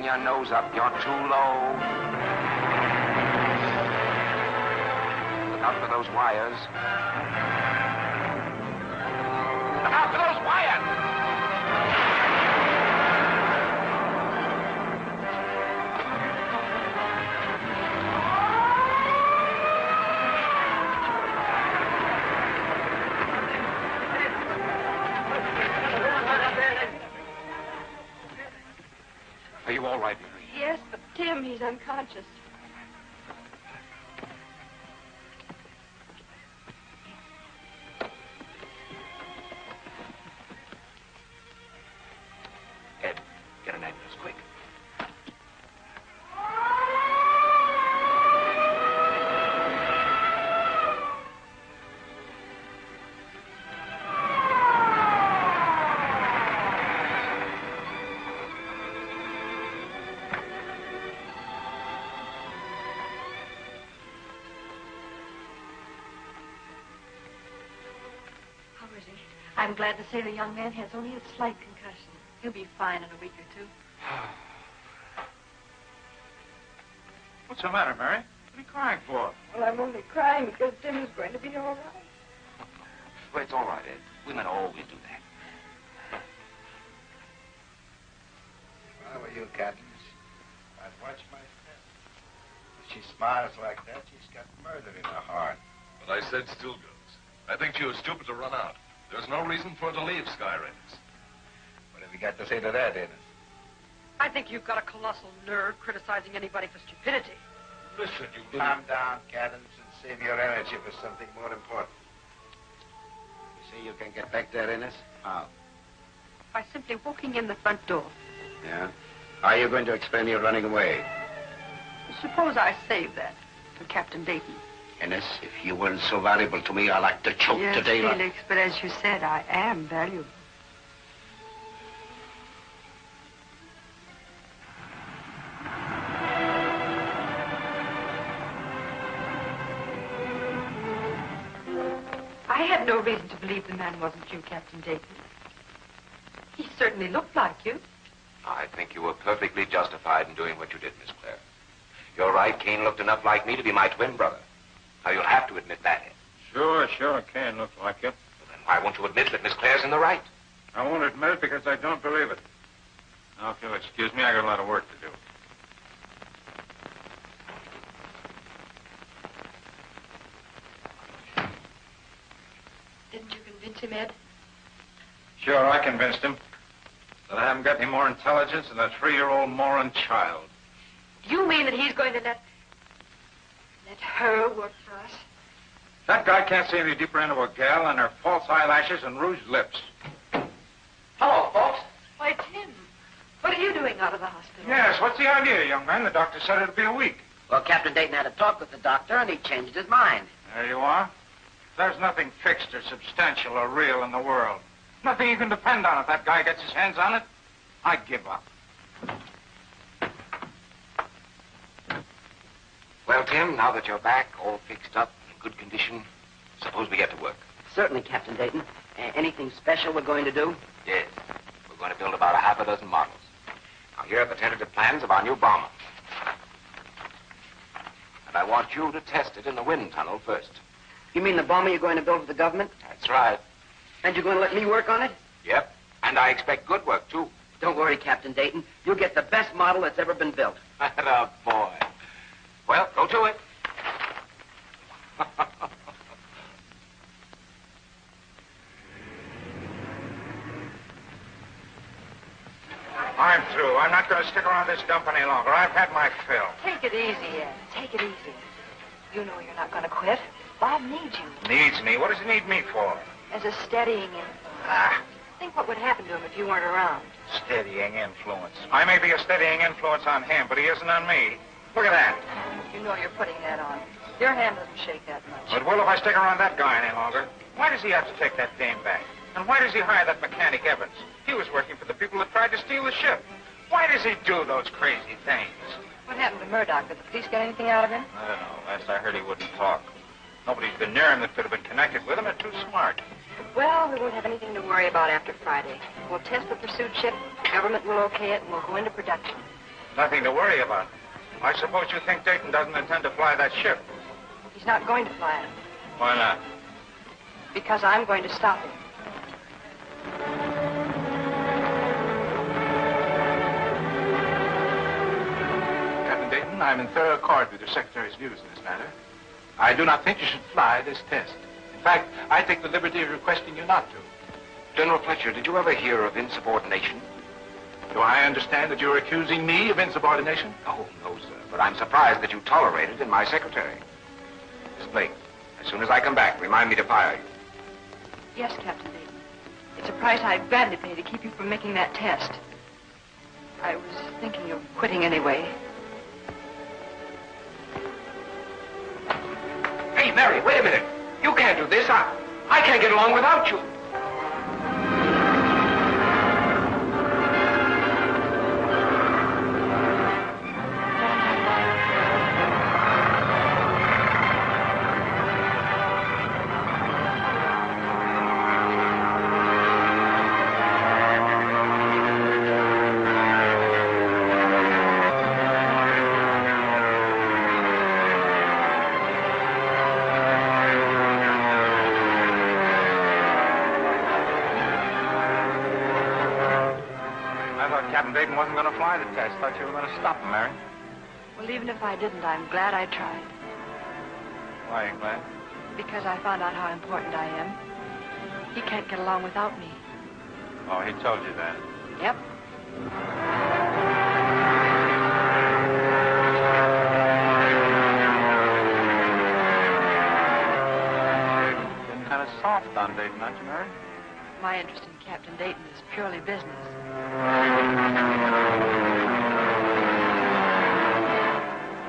Bring your nose up. You're too low. Look out for those wires. Look out for those wires! Are you all right, Mary? Yes, but Tim, he's unconscious. Ed, get an ambulance, quick. I'm glad to say the young man has only a slight concussion. He'll be fine in a week or two. What's the matter, Mary? What are you crying for? Well, I'm only crying because Tim is going to be all right. Well, it's all right, Ed. Women always do that. How are you, Cadmus? I'd watch my step. If she smiles like that, she's got murder in her heart. What I said still goes. I think she was stupid to run out. There's no reason for her to leave Sky Raiders. What have you got to say to that, Ennis? I think you've got a colossal nerve criticizing anybody for stupidity. Listen, you... Calm down, Cadmus, and save your energy for something more important. You say you can get back there, Ennis? How? By simply walking in the front door. Yeah? How are you going to explain your running away? Suppose I save that for Captain Dayton. Ennis, if you weren't so valuable to me, I'd like to choke yes, today. Felix, but as you said, I am valuable. I had no reason to believe the man wasn't you, Captain Dayton. He certainly looked like you. I think you were perfectly justified in doing what you did, Miss Clare. You're right, Kane looked enough like me to be my twin brother. Now, you'll have to admit that, Ed. Sure, Kane looks like you. Well, then why won't you admit that Miss Clare's in the right? I won't admit it because I don't believe it. Now, if you'll excuse me, I got a lot of work to do. Didn't you convince him, Ed? Sure, I convinced him that I haven't got any more intelligence than a 3-year-old moron child. You mean that he's going to let her work for us? That guy can't see any deeper into a gal than her false eyelashes and rouged lips. Hello, folks. Why, Tim, what are you doing out of the hospital? Yes, what's the idea, young man? The doctor said it'd be a week. Well, Captain Dayton had a talk with the doctor, and he changed his mind. There you are. There's nothing fixed or substantial or real in the world. Nothing you can depend on if that guy gets his hands on it. I give up. Well, Tim, now that you're back, all fixed up, in good condition, suppose we get to work. Certainly, Captain Dayton. Anything special we're going to do? Yes. We're going to build about 6 models. Now, here are the tentative plans of our new bomber. And I want you to test it in the wind tunnel first. You mean the bomber you're going to build for the government? That's right. And you're going to let me work on it? Yep. And I expect good work, too. Don't worry, Captain Dayton. You'll get the best model that's ever been built. Atta boy. Well, go to it. I'm through. I'm not going to stick around this dump any longer. I've had my fill. Take it easy, Ed. Take it easy. You know you're not going to quit. Bob needs you. Needs me? What does he need me for? As a steadying influence. Ah, Think what would happen to him if you weren't around. steadying influence. I may be a steadying influence on him, but he isn't on me. Look at that. You know you're putting that on. Your hand doesn't shake that much. But will if I stick around that guy any longer? Why does he have to take that dame back? And why does he hire that mechanic Evans? He was working for the people that tried to steal the ship. Why does he do those crazy things? What happened to Murdoch? Did the police get anything out of him? I don't know. Last I heard, he wouldn't talk. Nobody's been near him that could have been connected with him. They're too smart. Well, we won't have anything to worry about after Friday. We'll test the pursuit ship, the government will okay it, and we'll go into production. Nothing to worry about. I suppose you think Dayton doesn't intend to fly that ship. He's not going to fly it. Why not? Because I'm going to stop him. Captain Dayton, I'm in thorough accord with your Secretary's views in this matter. I do not think you should fly this test. In fact, I take the liberty of requesting you not to. General Fletcher, did you ever hear of insubordination? Do I understand that you're accusing me of insubordination? Oh, no, sir. But I'm surprised that you tolerate it in my secretary. Miss Blake, as soon as I come back, remind me to fire you. Yes, Captain Dayton. It's a price I'd gladly pay to keep you from making that test. I was thinking of quitting anyway. Hey, Mary, wait a minute. You can't do this. I can't get along without you. Dayton wasn't going to fly the test. Thought you were going to stop him, Mary. Well, even if I didn't, I'm glad I tried. Why are you glad? Because I found out how important I am. He can't get along without me. Oh, he told you that. Yep. Been kind of soft on Dayton, aren't you, Mary? My interest in Captain Dayton is purely business.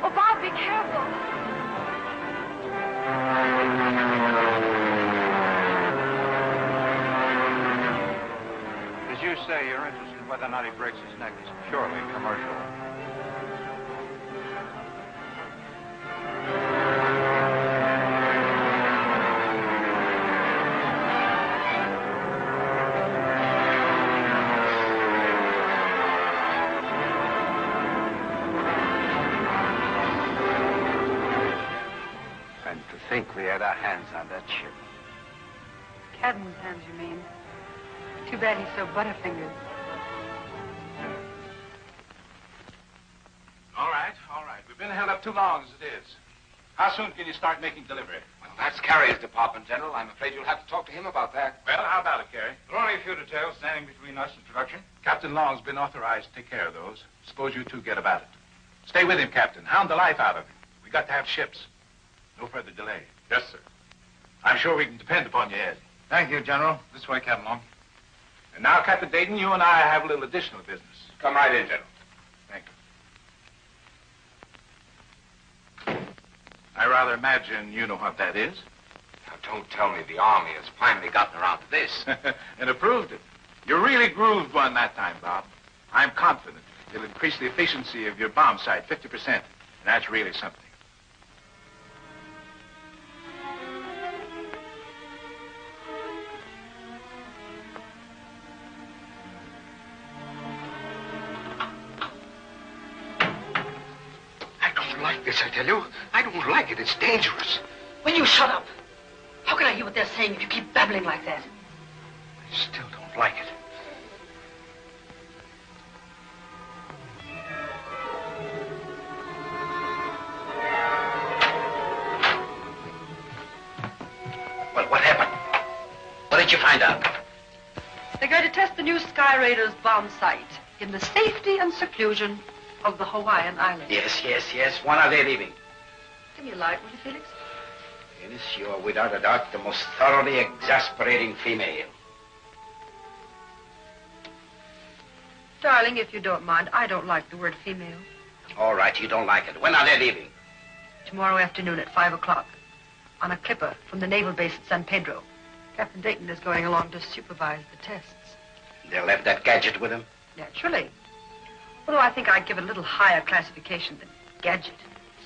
Oh, Bob, be careful. As you say, your interest in whether or not he breaks his neck is purely commercial. I think we had our hands on that ship. Cadman's hands, you mean? Too bad he's so butterfingered. All right. We've been held up too long as it is. How soon can you start making delivery? Well, that's Carey's department, General. I'm afraid you'll have to talk to him about that. Well, how about it, Carey? There are only a few details standing between us and production. Captain Long's been authorized to take care of those. Suppose you two get about it. Stay with him, Captain. Hound the life out of him. We got to have ships. No further delay. Yes, sir. I'm sure we can depend upon you, Ed. Thank you, General. This way, Captain Long. And now, Captain Dayton, you and I have a little additional business. Come right in, General. Thank you. I rather imagine you know what that is. Now, don't tell me the Army has finally gotten around to this. And approved it. You really grooved one that time, Bob. I'm confident it'll increase the efficiency of your bomb sight 50%. And that's really something. This, I tell you. I don't like it. It's dangerous. Will you shut up? How can I hear what they're saying if you keep babbling like that? I still don't like it. Well, what happened? What did you find out? They're going to test the new Sky Raiders bomb sight in the safety and seclusion of the Hawaiian Islands. Yes. When are they leaving? Give me a light, will you, Felix? Yes, you're without a doubt the most thoroughly exasperating female. Darling, if you don't mind, I don't like the word female. All right, you don't like it. When are they leaving? Tomorrow afternoon at 5 o'clock on a clipper from the naval base at San Pedro. Captain Dayton is going along to supervise the tests. They'll have that gadget with them? Naturally. Although I think I'd give it a little higher classification than gadget.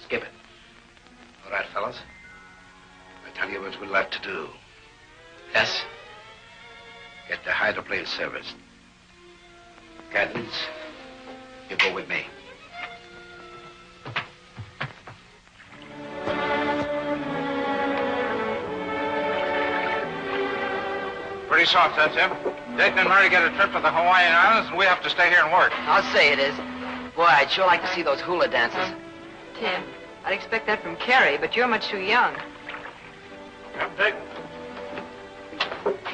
Skip it. All right, fellas. I tell you what we'll have to do. Yes? Get the hydroplane serviced. Cadence, you go with me. soft, that's him. Dayton and Murray get a trip to the Hawaiian Islands, and we have to stay here and work. I'll say it is. Boy, I'd sure like to see those hula dances. Tim, I'd expect that from Carrie, but you're much too young. Captain Dayton.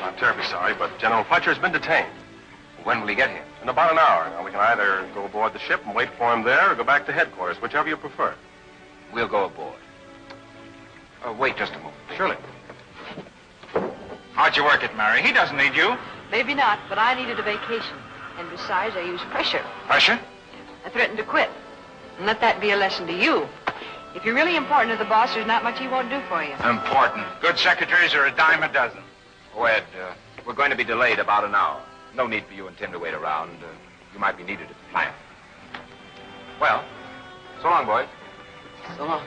I'm terribly sorry, but General Fletcher's been detained. When will he get here? In about an hour. Now, we can either go aboard the ship and wait for him there or go back to headquarters, whichever you prefer. We'll go aboard. Wait just a moment. Surely. How'd you work it, Mary? He doesn't need you. Maybe not, but I needed a vacation. And besides, I used pressure. Pressure? I threatened to quit. And let that be a lesson to you. If you're really important to the boss, there's not much he won't do for you. Important. Good secretaries are a dime a dozen. Oh, Ed, we're going to be delayed about an hour. No need for you and Tim to wait around. You might be needed at the plant. Well, so long, boys. So long.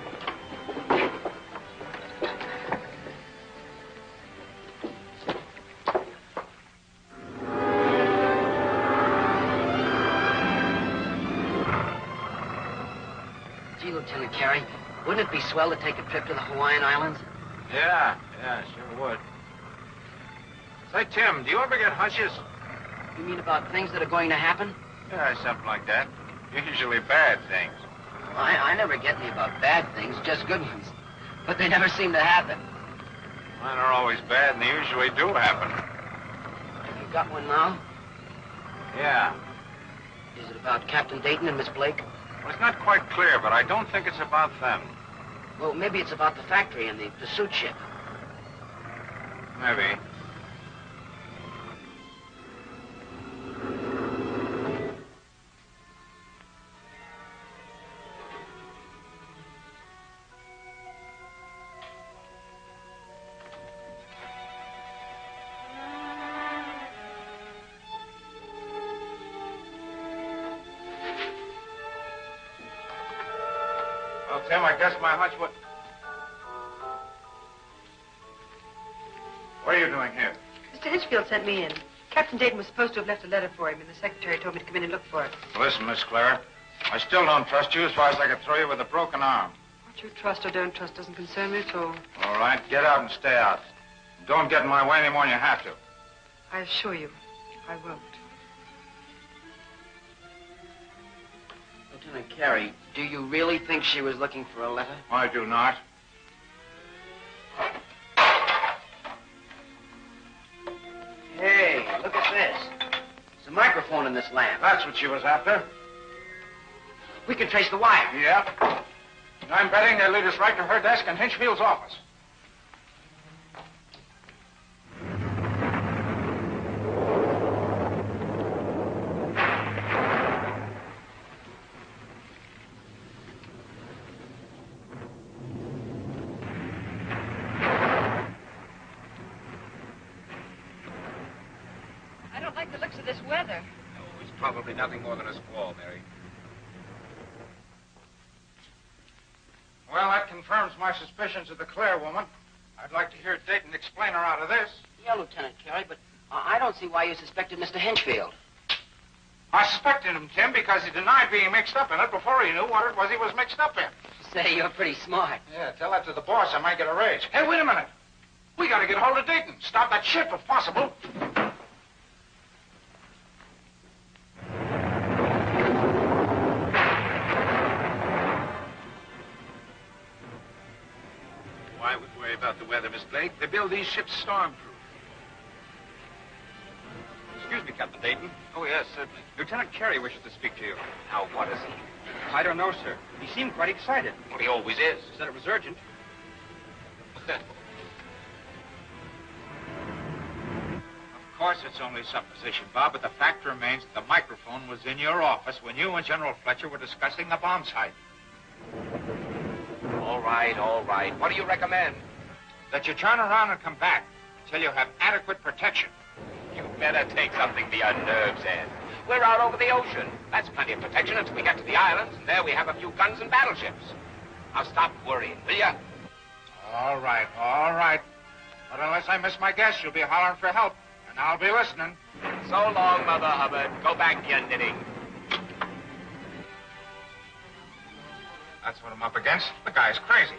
Gee, Lieutenant Carey, wouldn't it be swell to take a trip to the Hawaiian Islands? Yeah, sure would. Say, Tim, do you ever get hunches? You mean about things that are going to happen? Yeah, something like that. Usually bad things. Well, I never get any about bad things, just good ones. But they never seem to happen. Mine are always bad, and they usually do happen. You got one now? Yeah. Is it about Captain Dayton and Miss Blake? Well, it's not quite clear, but I don't think it's about them. Well, maybe it's about the factory and the suit ship. Maybe. Well, Tim, I guess my hunch would... What are you doing here? Mr. Hitchfield sent me in. Captain Dayton was supposed to have left a letter for him, and the secretary told me to come in and look for it. Listen, Miss Clara, I still don't trust you as far as I could throw you with a broken arm. What you trust or don't trust doesn't concern me at all. All right, get out and stay out. Don't get in my way any more than you have to. I assure you, I won't. Lieutenant Carey, do you really think she was looking for a letter? I do not. Hey, look at this. There's a microphone in this lamp. That's what she was after. We can trace the wire. Yeah. And I'm betting they'll lead us right to her desk in Hinchfield's office. I don't like the looks of this weather. No, it's probably nothing more than a squall, Mary. Well, that confirms my suspicions of the Claire woman. I'd like to hear Dayton explain her out of this. Yeah, Lieutenant Carey, but I don't see why you suspected Mr. Hinchfield. I suspected him, Tim, because he denied being mixed up in it before he knew what it was he was mixed up in. Say, you're pretty smart. Yeah, tell that to the boss. I might get a raise. Hey, wait a minute. We got to get hold of Dayton. Stop that ship if possible. Why would worry about the weather, Miss Blake? They build these ships stormproof. Excuse me, Captain Dayton. Oh, yes, certainly. Lieutenant Carey wishes to speak to you. Now, what is it? I don't know, sir. He seemed quite excited. Well, he always is. He said it was urgent. Of course, it's only supposition, Bob, but the fact remains that the microphone was in your office when you and General Fletcher were discussing the bomb site. All right, all right. What do you recommend? That you turn around and come back until you have adequate protection. You better take something to your nerves, Ed. We're out over the ocean. That's plenty of protection until we get to the islands, and there we have a few guns and battleships. Now stop worrying, will ya? All right, all right. But unless I miss my guess, you'll be hollering for help, and I'll be listening. So long, Mother Hubbard. Go back to your knitting. That's what I'm up against. The guy's crazy.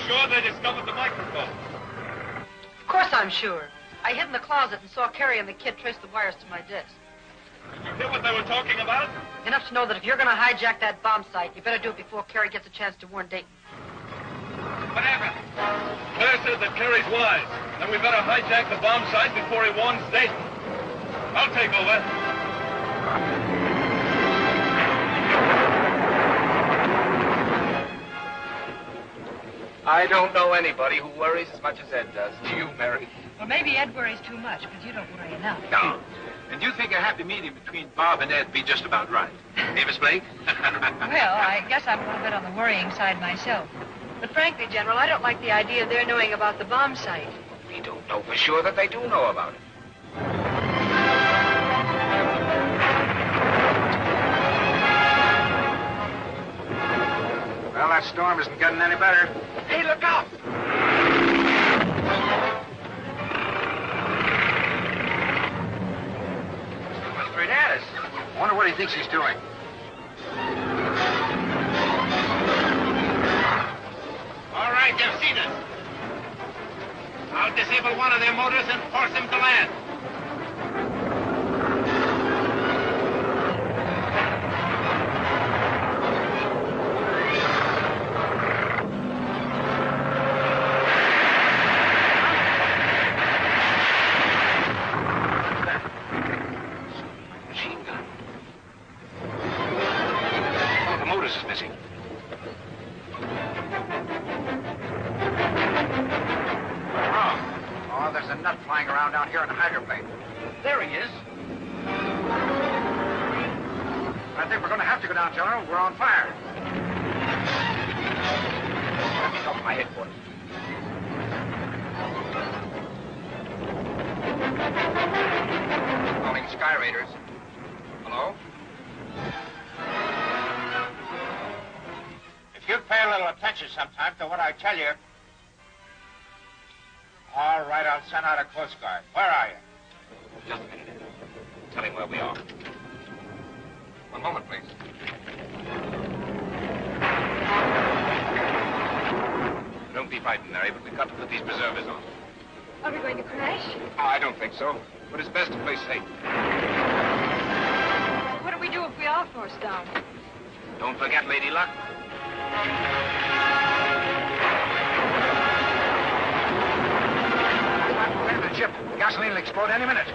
sure they discovered the microphone? Of course I'm sure. I hid in the closet and saw Carrie and the kid trace the wires to my desk. Did you hear what they were talking about? Enough to know that if you're going to hijack that bomb site, you better do it before Carrie gets a chance to warn Dayton. Whatever. Claire says that Carrie's wise. Then we better hijack the bomb site before he warns Dayton. I'll take over. I don't know anybody who worries as much as Ed does. Do you, Mary? Well, maybe Ed worries too much, but you don't worry enough. No. And you think a happy medium between Bob and Ed be just about right? Avis Blake? Well, I guess I'm a little bit on the worrying side myself. But frankly, General, I don't like the idea of their knowing about the bomb site. We don't know for sure that they do know about it. Well, that storm isn't getting any better. Hey, look out! He's coming straight at us. I wonder what he thinks he's doing. All right, they've seen us. I'll disable one of their motors and force them to land. Machine gun. One of the motors is missing. Oh, there's a nut flying around down here in the hydroplane. There he is. I think we're going to have to go down, General. We're on fire. Let me talk to my headquarters. Calling Sky Raiders. Hello? If you'd pay a little attention sometime to what I tell you. All right, I'll send out a Coast Guard. Where are you? Just a minute. Tell him where we are. One moment, please. Don't be frightened, Mary, but we've got to put these preservers on. Are we going to crash? Oh, I don't think so. But it's best to play safe. What do we do if we are forced down? Don't forget Lady Luck. Wait a minute, Chip. Gasoline will explode any minute.